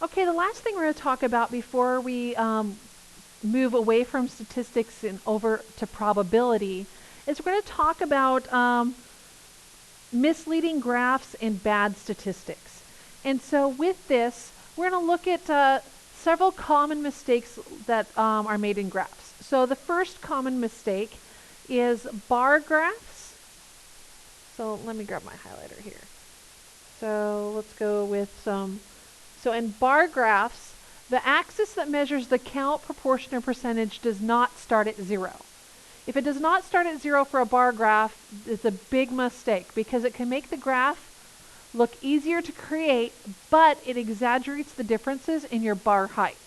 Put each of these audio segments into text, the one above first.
Okay, the last thing we're going to talk about before we move away from statistics and over to probability is we're going to talk about misleading graphs and bad statistics. And so with this, we're going to look at several common mistakes that are made in graphs. So the first common mistake is bar graphs. So let me grab my highlighter here. So let's go with some. So in bar graphs, the axis that measures the count, proportion, or percentage does not start at 0. If it does not start at 0 for a bar graph, it's a big mistake because it can make the graph look easier to create, but it exaggerates the differences in your bar height.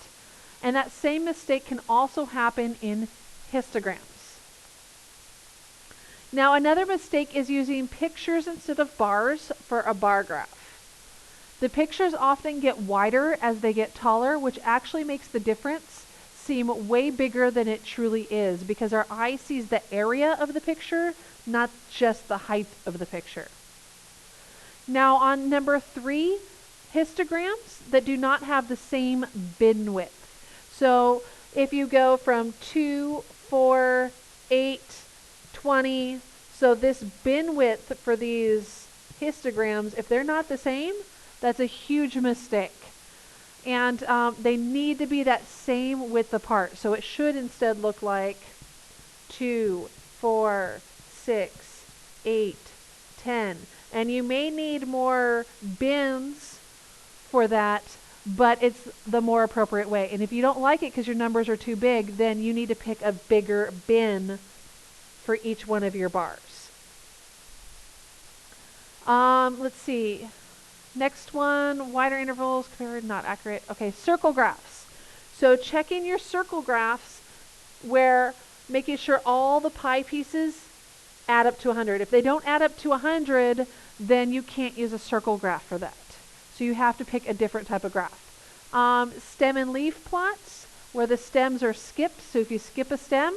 And that same mistake can also happen in histograms. Now, another mistake is using pictures instead of bars for a bar graph. The pictures often get wider as they get taller, which actually makes the difference seem way bigger than it truly is because our eye sees the area of the picture, not just the height of the picture. Now on number 3, histograms that do not have the same bin width. So if you go from 2, 4, 8, 20, so this bin width for these histograms, if they're not the same, that's a huge mistake. And they need to be that same width apart. So it should instead look like 2, 4, 6, 8, 10. And you may need more bins for that, but it's the more appropriate way. And if you don't like it because your numbers are too big, then you need to pick a bigger bin for each one of your bars. Let's see. Next one, wider intervals, compared, not accurate. Okay, circle graphs. So checking your circle graphs where making sure all the pie pieces add up to 100. If they don't add up to 100, then you can't use a circle graph for that. So you have to pick a different type of graph. Stem and leaf plots, where the stems are skipped. So if you skip a stem,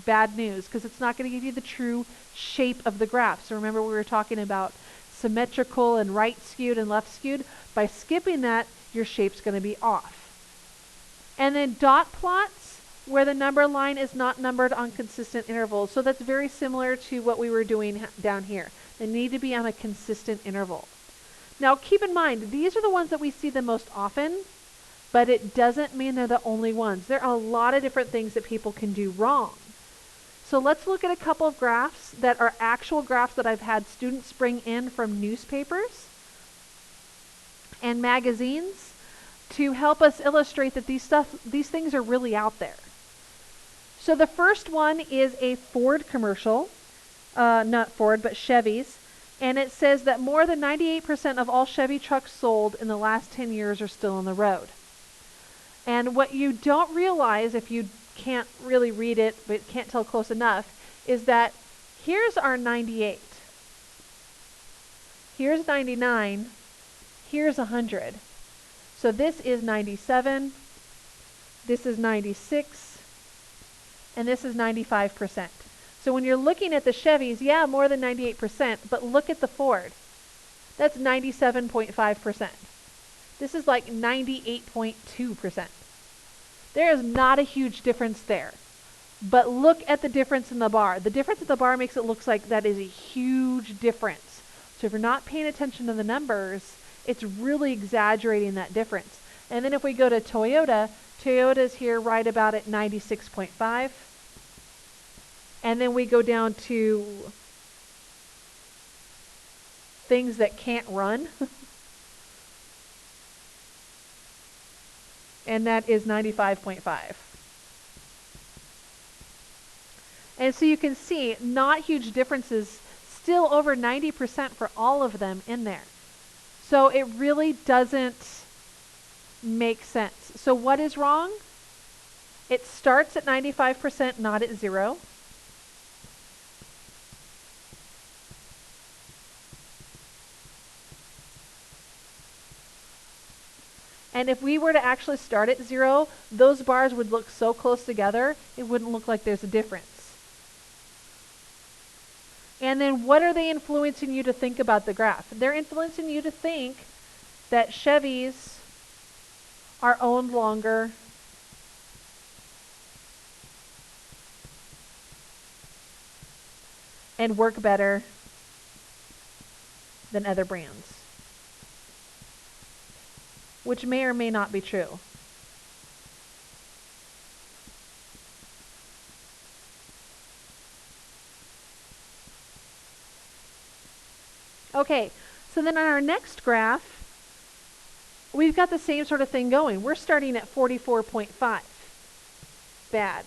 bad news, because it's not going to give you the true shape of the graph. So remember we were talking about symmetrical and right skewed and left skewed. By skipping that, your shape's going to be off. And then dot plots, where the number line is not numbered on consistent intervals. So that's very similar to what we were doing down here. They need to be on a consistent interval. Now keep in mind, these are the ones that we see the most often, but it doesn't mean they're the only ones. There are a lot of different things that people can do wrong. So let's look at a couple of graphs that are actual graphs that I've had students bring in from newspapers and magazines to help us illustrate that these things are really out there. So the first one is a Ford commercial, not Ford, but Chevy's, and it says that more than 98% of all Chevy trucks sold in the last 10 years are still on the road. And what you don't realize if you can't really read it, but can't tell close enough, is that here's our 98. Here's 99. Here's 100. So this is 97. This is 96. And this is 95%. So when you're looking at the Chevys, yeah, more than 98%, but look at the Ford. That's 97.5%. This is like 98.2%. There is not a huge difference there. But look at the difference in the bar. The difference in the bar makes it look like that is a huge difference. So if you're not paying attention to the numbers, it's really exaggerating that difference. And then if we go to Toyota, Toyota's here right about at 96.5. And then we go down to things that can't run. And that is 95.5. And so you can see not huge differences, still over 90% for all of them in there. So it really doesn't make sense. So what is wrong? It starts at 95%, not at 0. And if we were to actually start at 0, those bars would look so close together, it wouldn't look like there's a difference. And then what are they influencing you to think about the graph? They're influencing you to think that Chevys are owned longer, and work better than other brands, which may or may not be true. Okay, so then on our next graph, we've got the same sort of thing going. We're starting at 44.5. Bad.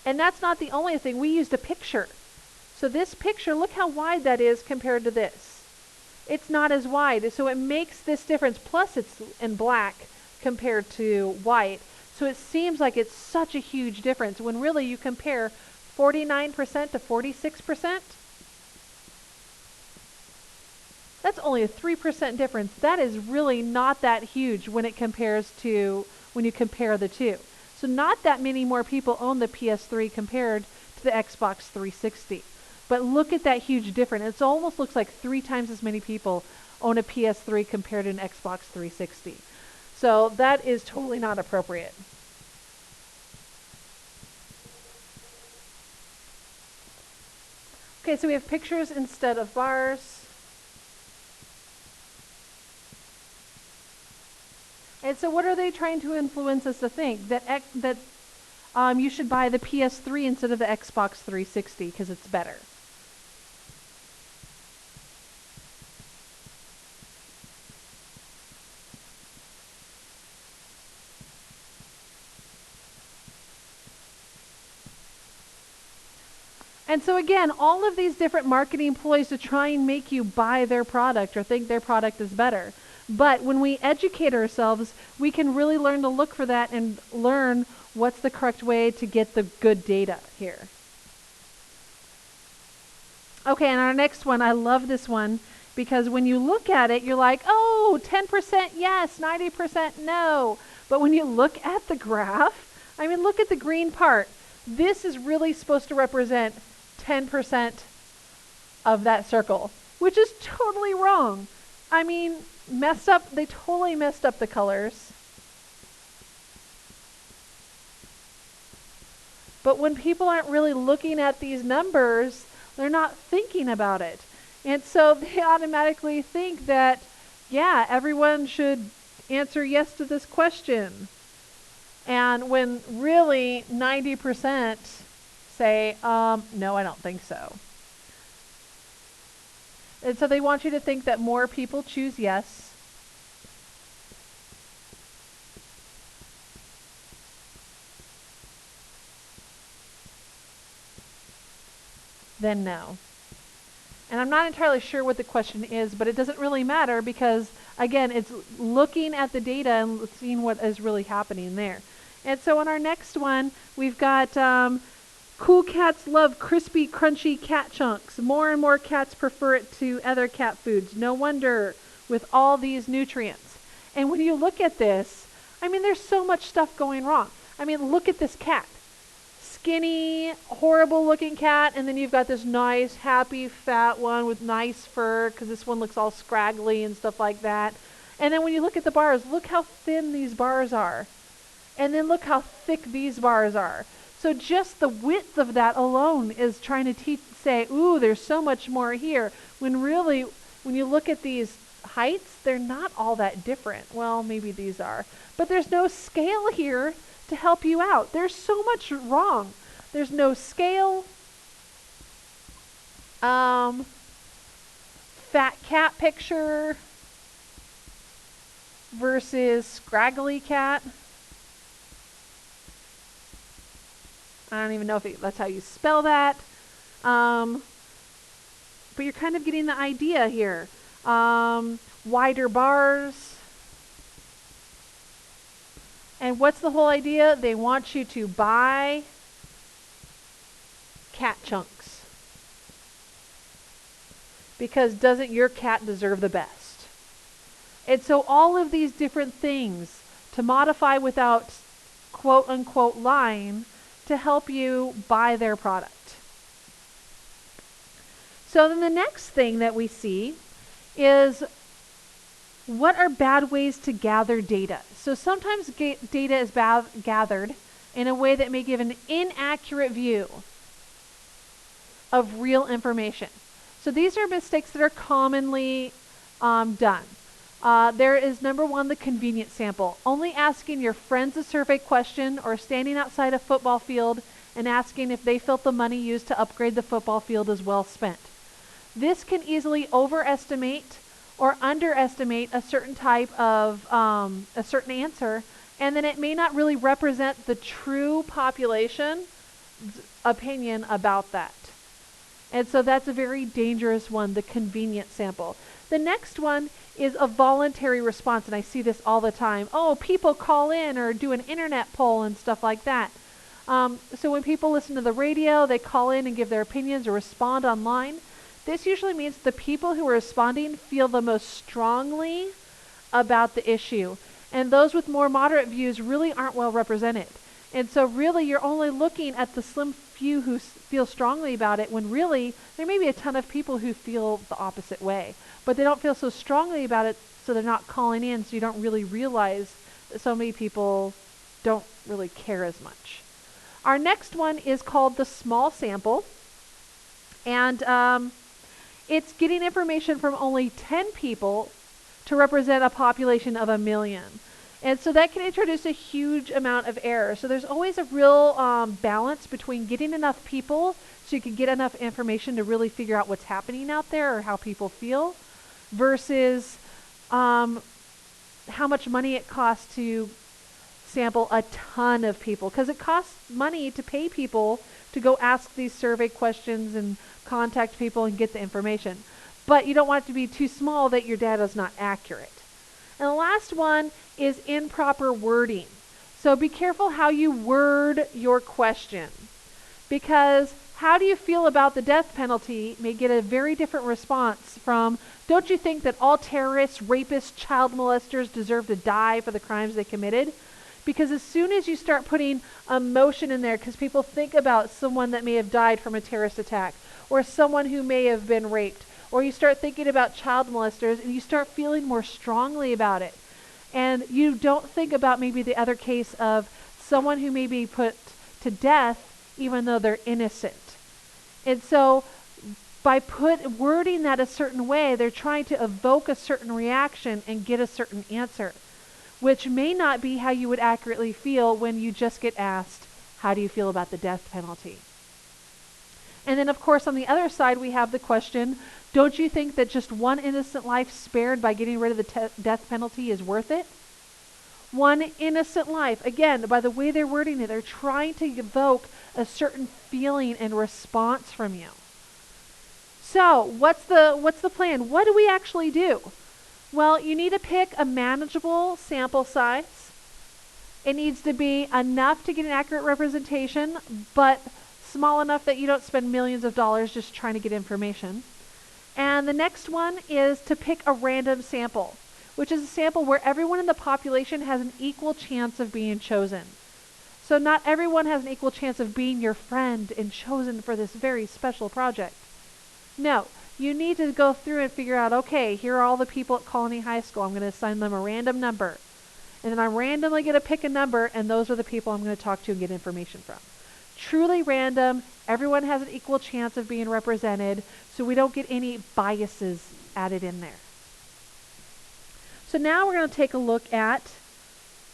And that's not the only thing. We used a picture. So this picture, look how wide that is compared to this. It's not as wide. So it makes this difference. Plus it's in black compared to white. So it seems like it's such a huge difference when really you compare 49% to 46%. That's only a 3% difference. That is really not that huge when it compares to, when you compare the two. So not that many more people own the PS3 compared to the Xbox 360. But look at that huge difference. It almost looks like 3 times as many people own a PS3 compared to an Xbox 360. So that is totally not appropriate. Okay, so we have pictures instead of bars. And so what are they trying to influence us to think? That you should buy the PS3 instead of the Xbox 360 because it's better. And so again, all of these different marketing ploys to try and make you buy their product or think their product is better. But when we educate ourselves, we can really learn to look for that and learn what's the correct way to get the good data here. Okay, and our next one, I love this one because when you look at it, you're like, oh, 10% yes, 90% no. But when you look at the graph, I mean, look at the green part. This is really supposed to represent 10% of that circle, which is totally wrong. I mean, messed up, they totally messed up the colors. But when people aren't really looking at these numbers, they're not thinking about it. And so they automatically think that, yeah, everyone should answer yes to this question. And when really 90% say, no, I don't think so. And so they want you to think that more people choose yes. Than no. And I'm not entirely sure what the question is, but it doesn't really matter because, again, it's looking at the data and seeing what is really happening there. And so on our next one, we've got cool cats love crispy, crunchy cat chunks. More and more cats prefer it to other cat foods. No wonder with all these nutrients. And when you look at this, I mean, there's so much stuff going wrong. I mean, look at this cat. Skinny, horrible looking cat, and then you've got this nice, happy, fat one with nice fur because this one looks all scraggly and stuff like that. And then when you look at the bars, look how thin these bars are. And then look how thick these bars are. So just the width of that alone is trying to say, ooh, there's so much more here. When really, when you look at these heights, they're not all that different. Well, maybe these are. But there's no scale here to help you out. There's so much wrong. There's no scale. Fat cat picture versus scraggly cat. I don't even know if that's how you spell that. But you're kind of getting the idea here. Wider bars. And what's the whole idea? They want you to buy cat chunks. Because doesn't your cat deserve the best? And so all of these different things to modify without quote unquote lying to help you buy their product. So then the next thing that we see is, what are bad ways to gather data? So sometimes data is gathered in a way that may give an inaccurate view of real information. So these are mistakes that are commonly done. There is number one, the convenient sample. Only asking your friends a survey question or standing outside a football field and asking if they felt the money used to upgrade the football field is well spent. This can easily overestimate or underestimate a certain type of, a certain answer, and then it may not really represent the true population opinion about that. And so that's a very dangerous one, the convenient sample. The next one is a voluntary response, and I see this all the time. Oh, people call in or do an internet poll and stuff like that. So when people listen to the radio, they call in and give their opinions or respond online. This usually means the people who are responding feel the most strongly about the issue. And those with more moderate views really aren't well represented. And so really you're only looking at the slim few who feel strongly about it, when really there may be a ton of people who feel the opposite way. But they don't feel so strongly about it, so they're not calling in, so you don't really realize that so many people don't really care as much. Our next one is called the small sample. And it's getting information from only 10 people to represent a population of 1 million. And so that can introduce a huge amount of error. So there's always a real balance between getting enough people so you can get enough information to really figure out what's happening out there or how people feel, versus how much money it costs to sample a ton of people. Because it costs money to pay people to go ask these survey questions and contact people and get the information. But you don't want it to be too small that your data is not accurate. And the last one is improper wording. So be careful how you word your question, because how do you feel about the death penalty may get a very different response from, don't you think that all terrorists, rapists, child molesters deserve to die for the crimes they committed? Because as soon as you start putting emotion in there, because people think about someone that may have died from a terrorist attack, or someone who may have been raped, or you start thinking about child molesters and you start feeling more strongly about it. And you don't think about maybe the other case of someone who may be put to death even though they're innocent. And so by wording that a certain way, they're trying to evoke a certain reaction and get a certain answer, which may not be how you would accurately feel when you just get asked, how do you feel about the death penalty? And then, of course, on the other side, we have the question, don't you think that just one innocent life spared by getting rid of the death penalty is worth it? One innocent life. Again, by the way they're wording it, they're trying to evoke a certain feeling and response from you. So, what's the plan? What do we actually do? Well, you need to pick a manageable sample size. It needs to be enough to get an accurate representation, but small enough that you don't spend millions of dollars just trying to get information. And the next one is to pick a random sample, which is a sample where everyone in the population has an equal chance of being chosen. So not everyone has an equal chance of being your friend and chosen for this very special project. No, you need to go through and figure out, okay, here are all the people at Colony High School. I'm going to assign them a random number. And then I'm randomly going to pick a number, and those are the people I'm going to talk to and get information from. Truly random. Everyone has an equal chance of being represented, so we don't get any biases added in there. So now we're going to take a look at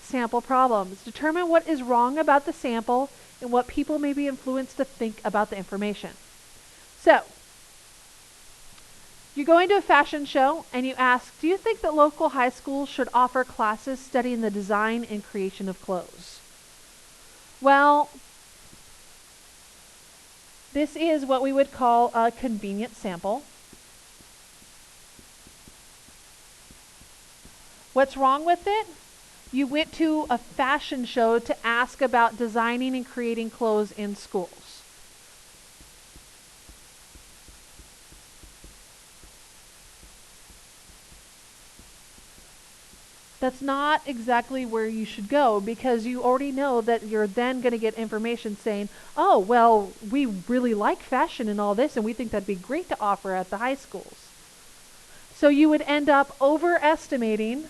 sample problems. Determine what is wrong about the sample and what people may be influenced to think about the information. So, you're going to a fashion show and you ask, do you think that local high schools should offer classes studying the design and creation of clothes? Well, this is what we would call a convenient sample. What's wrong with it? You went to a fashion show to ask about designing and creating clothes in schools. that's not exactly where you should go, because you already know that you're then going to get information saying, oh, well, we really like fashion and all this, and we think that'd be great to offer at the high schools. So you would end up overestimating,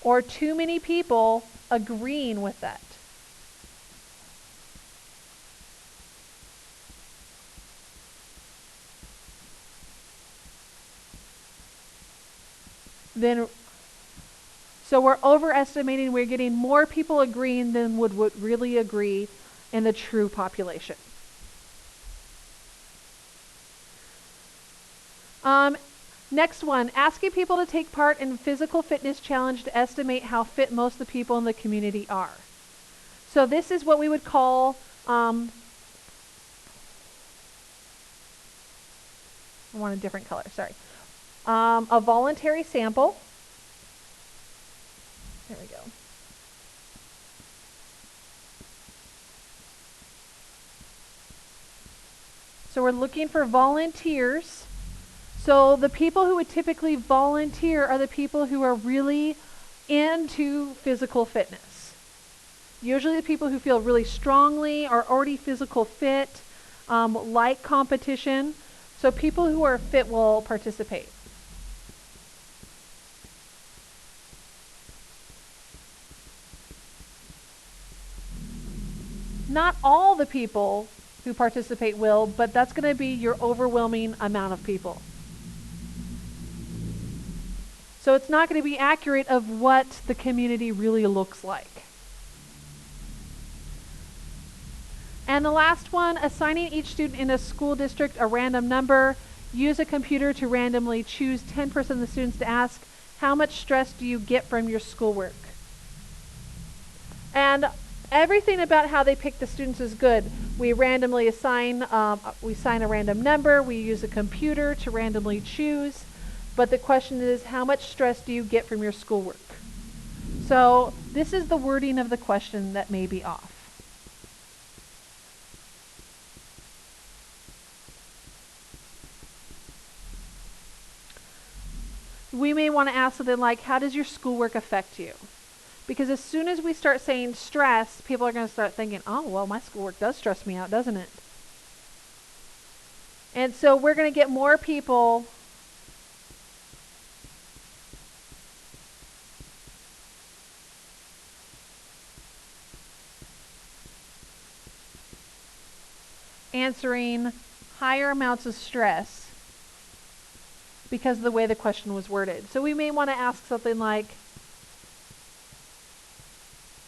or too many people agreeing with that. So we're overestimating, we're getting more people agreeing than would really agree in the true population. Next one, asking people to take part in physical fitness challenge to estimate how fit most of the people in the community are. So this is what we would call, I want a different color, sorry. A voluntary sample. There we go. So we're looking for volunteers. So the people who would typically volunteer are the people who are really into physical fitness. Usually the people who feel really strongly, are already physical fit, like competition. So people who are fit will participate. Not all the people who participate will, but that's going to be your overwhelming amount of people. So it's not going to be accurate of what the community really looks like. And the last one, assigning each student in a school district a random number. Use a computer to randomly choose 10% of the students to ask, how much stress do you get from your schoolwork? And everything about how they pick the students is good. We randomly assign, we assign a random number. We use a computer to randomly choose. But the question is, how much stress do you get from your schoolwork? So this is the wording of the question that may be off. We may want to ask something like, how does your schoolwork affect you? Because as soon as we start saying stress, people are going to start thinking, oh, well, my schoolwork does stress me out, doesn't it? And so we're going to get more people answering higher amounts of stress because of the way the question was worded. So we may want to ask something like,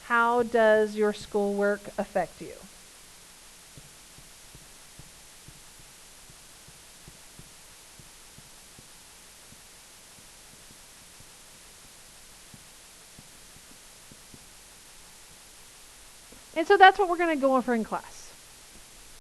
how does your schoolwork affect you? And so that's what we're going to go over in class.